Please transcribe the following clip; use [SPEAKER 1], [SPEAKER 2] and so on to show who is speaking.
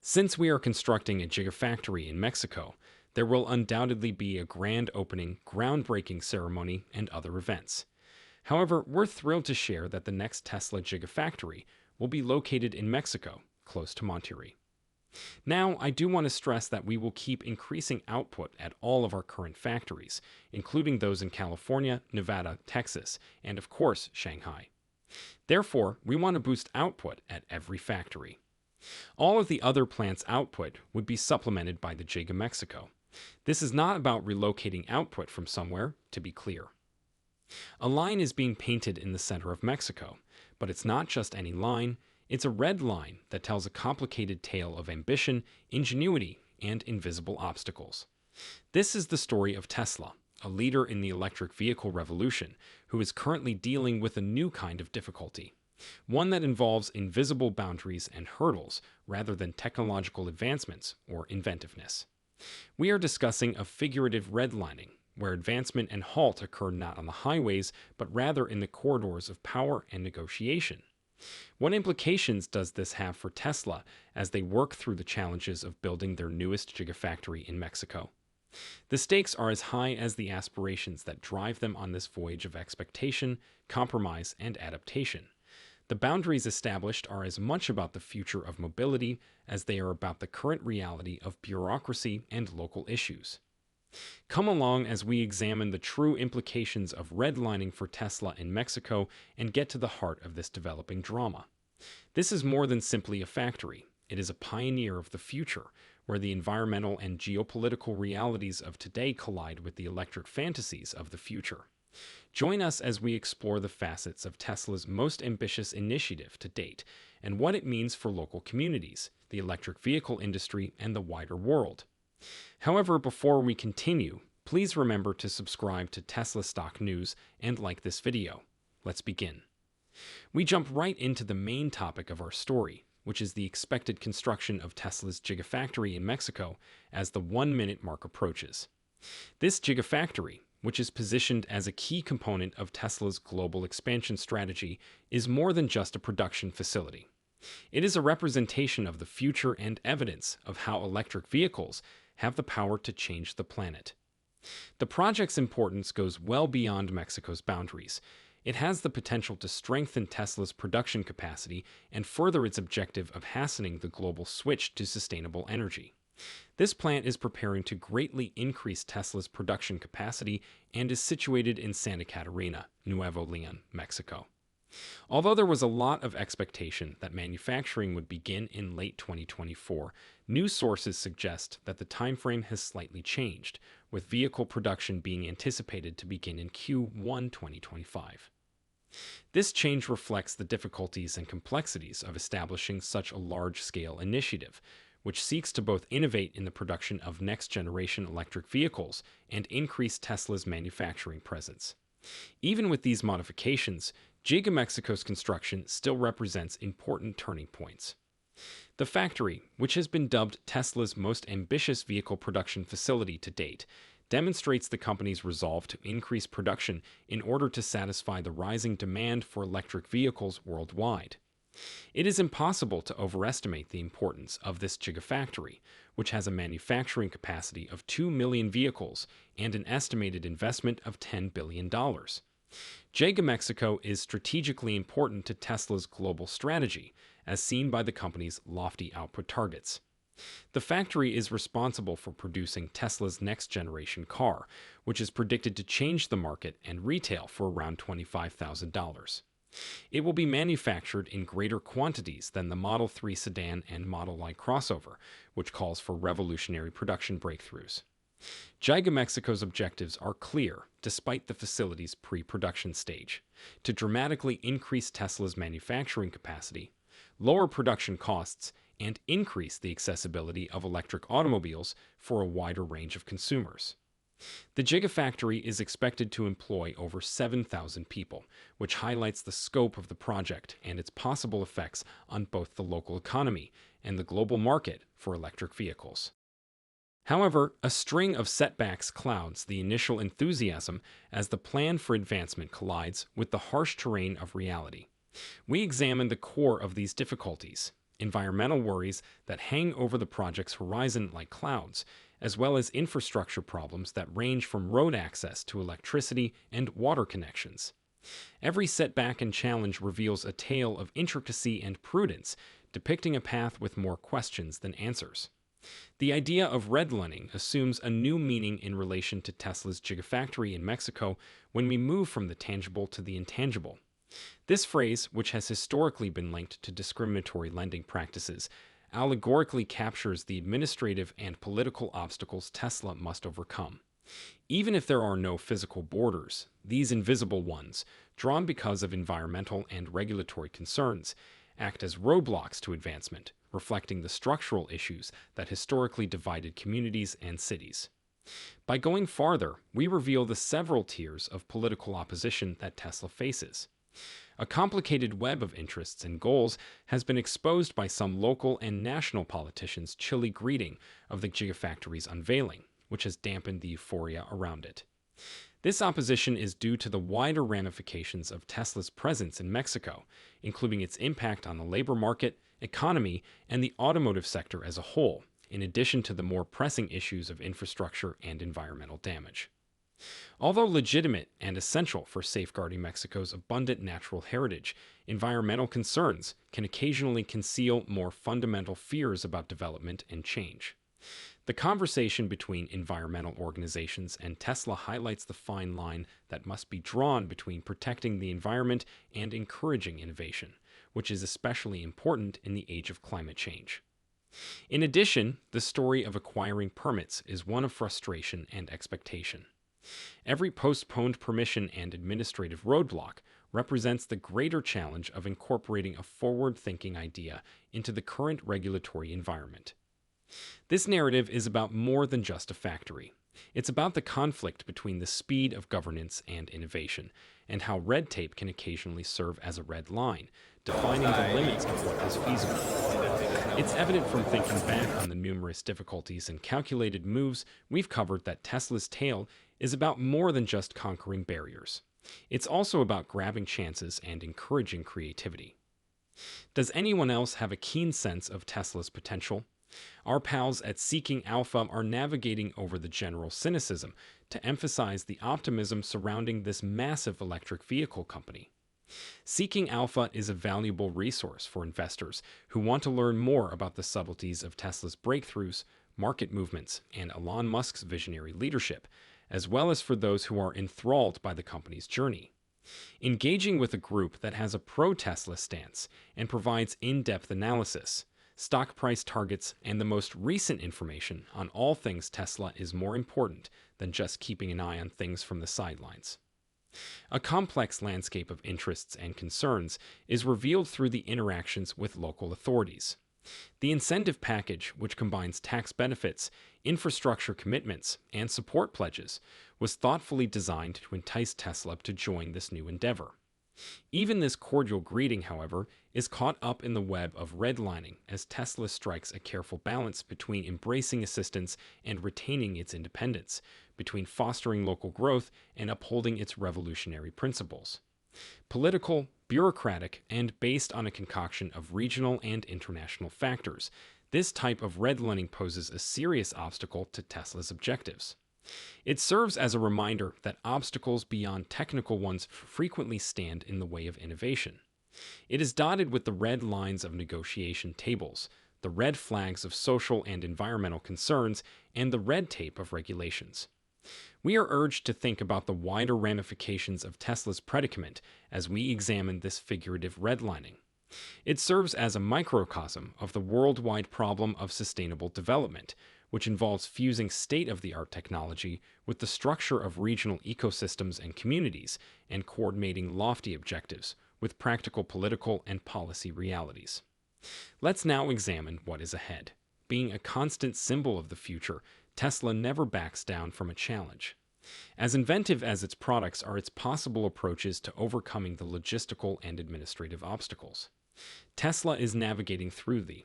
[SPEAKER 1] Since we are constructing a gigafactory in Mexico, there will undoubtedly be a grand opening, groundbreaking ceremony, and other events. However, we're thrilled to share that the next Tesla gigafactory will be located in Mexico, close to Monterrey. Now, I do want to stress that we will keep increasing output at all of our current factories, including those in California, Nevada, Texas, and of course, Shanghai. Therefore, we want to boost output at every factory. All of the other plants' output would be supplemented by the Giga Mexico. This is not about relocating output from somewhere, to be clear. A line is being painted in the center of Mexico, but it's not just any line, it's a red line that tells a complicated tale of ambition, ingenuity, and invisible obstacles. This is the story of Tesla, a leader in the electric vehicle revolution, who is currently dealing with a new kind of difficulty, one that involves invisible boundaries and hurdles rather than technological advancements or inventiveness. We are discussing a figurative redlining, where advancement and halt occur not on the highways, but rather in the corridors of power and negotiation. What implications does this have for Tesla as they work through the challenges of building their newest gigafactory in Mexico? The stakes are as high as the aspirations that drive them on this voyage of expectation, compromise, and adaptation. The boundaries established are as much about the future of mobility as they are about the current reality of bureaucracy and local issues. Come along as we examine the true implications of redlining for Tesla in Mexico and get to the heart of this developing drama. This is more than simply a factory. It is a pioneer of the future, where the environmental and geopolitical realities of today collide with the electric fantasies of the future. Join us as we explore the facets of Tesla's most ambitious initiative to date and what it means for local communities, the electric vehicle industry, and the wider world. However, before we continue, please remember to subscribe to Tesla Stock News and like this video. Let's begin. We jump right into the main topic of our story, which is the expected construction of Tesla's gigafactory in Mexico as the 1-minute mark approaches. This gigafactory, which is positioned as a key component of Tesla's global expansion strategy, is more than just a production facility. It is a representation of the future and evidence of how electric vehicles have the power to change the planet. The project's importance goes well beyond Mexico's boundaries. It has the potential to strengthen Tesla's production capacity and further its objective of hastening the global switch to sustainable energy. This plant is preparing to greatly increase Tesla's production capacity and is situated in Santa Catarina, Nuevo Leon, Mexico. Although there was a lot of expectation that manufacturing would begin in late 2024, news sources suggest that the timeframe has slightly changed, with vehicle production being anticipated to begin in Q1 2025. This change reflects the difficulties and complexities of establishing such a large-scale initiative, which seeks to both innovate in the production of next-generation electric vehicles and increase Tesla's manufacturing presence. Even with these modifications, Giga Mexico's construction still represents important turning points. The factory, which has been dubbed Tesla's most ambitious vehicle production facility to date, demonstrates the company's resolve to increase production in order to satisfy the rising demand for electric vehicles worldwide. It is impossible to overestimate the importance of this gigafactory, which has a manufacturing capacity of 2 million vehicles and an estimated investment of $10 billion. Giga Mexico is strategically important to Tesla's global strategy, as seen by the company's lofty output targets. The factory is responsible for producing Tesla's next-generation car, which is predicted to change the market and retail for around $25,000. It will be manufactured in greater quantities than the Model 3 sedan and Model Y crossover, which calls for revolutionary production breakthroughs. Giga Mexico's objectives are clear, despite the facility's pre-production stage: to dramatically increase Tesla's manufacturing capacity, lower production costs, and increase the accessibility of electric automobiles for a wider range of consumers. The Gigafactory is expected to employ over 7,000 people, which highlights the scope of the project and its possible effects on both the local economy and the global market for electric vehicles. However, a string of setbacks clouds the initial enthusiasm as the plan for advancement collides with the harsh terrain of reality. We examine the core of these difficulties: environmental worries that hang over the project's horizon like clouds, as well as infrastructure problems that range from road access to electricity and water connections. Every setback and challenge reveals a tale of intricacy and prudence, depicting a path with more questions than answers. The idea of redlining assumes a new meaning in relation to Tesla's Gigafactory in Mexico when we move from the tangible to the intangible. This phrase, which has historically been linked to discriminatory lending practices, allegorically captures the administrative and political obstacles Tesla must overcome. Even if there are no physical borders, these invisible ones, drawn because of environmental and regulatory concerns, act as roadblocks to advancement, reflecting the structural issues that historically divided communities and cities. By going farther, we reveal the several tiers of political opposition that Tesla faces. A complicated web of interests and goals has been exposed by some local and national politicians' chilly greeting of the Gigafactory's unveiling, which has dampened the euphoria around it. This opposition is due to the wider ramifications of Tesla's presence in Mexico, including its impact on the labor market, economy, and the automotive sector as a whole, in addition to the more pressing issues of infrastructure and environmental damage. Although legitimate and essential for safeguarding Mexico's abundant natural heritage, environmental concerns can occasionally conceal more fundamental fears about development and change. The conversation between environmental organizations and Tesla highlights the fine line that must be drawn between protecting the environment and encouraging innovation, which is especially important in the age of climate change. In addition, the story of acquiring permits is one of frustration and expectation. Every postponed permission and administrative roadblock represents the greater challenge of incorporating a forward-thinking idea into the current regulatory environment. This narrative is about more than just a factory. It's about the conflict between the speed of governance and innovation, and how red tape can occasionally serve as a red line, defining the limits of what is feasible. It's evident from thinking back on the numerous difficulties and calculated moves we've covered that Tesla's tale is about more than just conquering barriers. It's also about grabbing chances and encouraging creativity. Does anyone else have a keen sense of Tesla's potential? Our pals at Seeking Alpha are navigating over the general cynicism to emphasize the optimism surrounding this massive electric vehicle company. Seeking Alpha is a valuable resource for investors who want to learn more about the subtleties of Tesla's breakthroughs, market movements, and Elon Musk's visionary leadership, as well as for those who are enthralled by the company's journey. Engaging with a group that has a pro-Tesla stance and provides in-depth analysis, stock price targets, and the most recent information on all things Tesla is more important than just keeping an eye on things from the sidelines. A complex landscape of interests and concerns is revealed through the interactions with local authorities. The incentive package, which combines tax benefits, infrastructure commitments, and support pledges, was thoughtfully designed to entice Tesla to join this new endeavor. Even this cordial greeting, however, is caught up in the web of redlining as Tesla strikes a careful balance between embracing assistance and retaining its independence, between fostering local growth and upholding its revolutionary principles. Political, bureaucratic, and based on a concoction of regional and international factors, this type of redlining poses a serious obstacle to Tesla's objectives. It serves as a reminder that obstacles beyond technical ones frequently stand in the way of innovation. It is dotted with the red lines of negotiation tables, the red flags of social and environmental concerns, and the red tape of regulations. We are urged to think about the wider ramifications of Tesla's predicament as we examine this figurative redlining. It serves as a microcosm of the worldwide problem of sustainable development, which involves fusing state-of-the-art technology with the structure of regional ecosystems and communities, and coordinating lofty objectives with practical political and policy realities. Let's now examine what is ahead. Being a constant symbol of the future, Tesla never backs down from a challenge. As inventive as its products are its possible approaches to overcoming the logistical and administrative obstacles. Tesla is navigating through the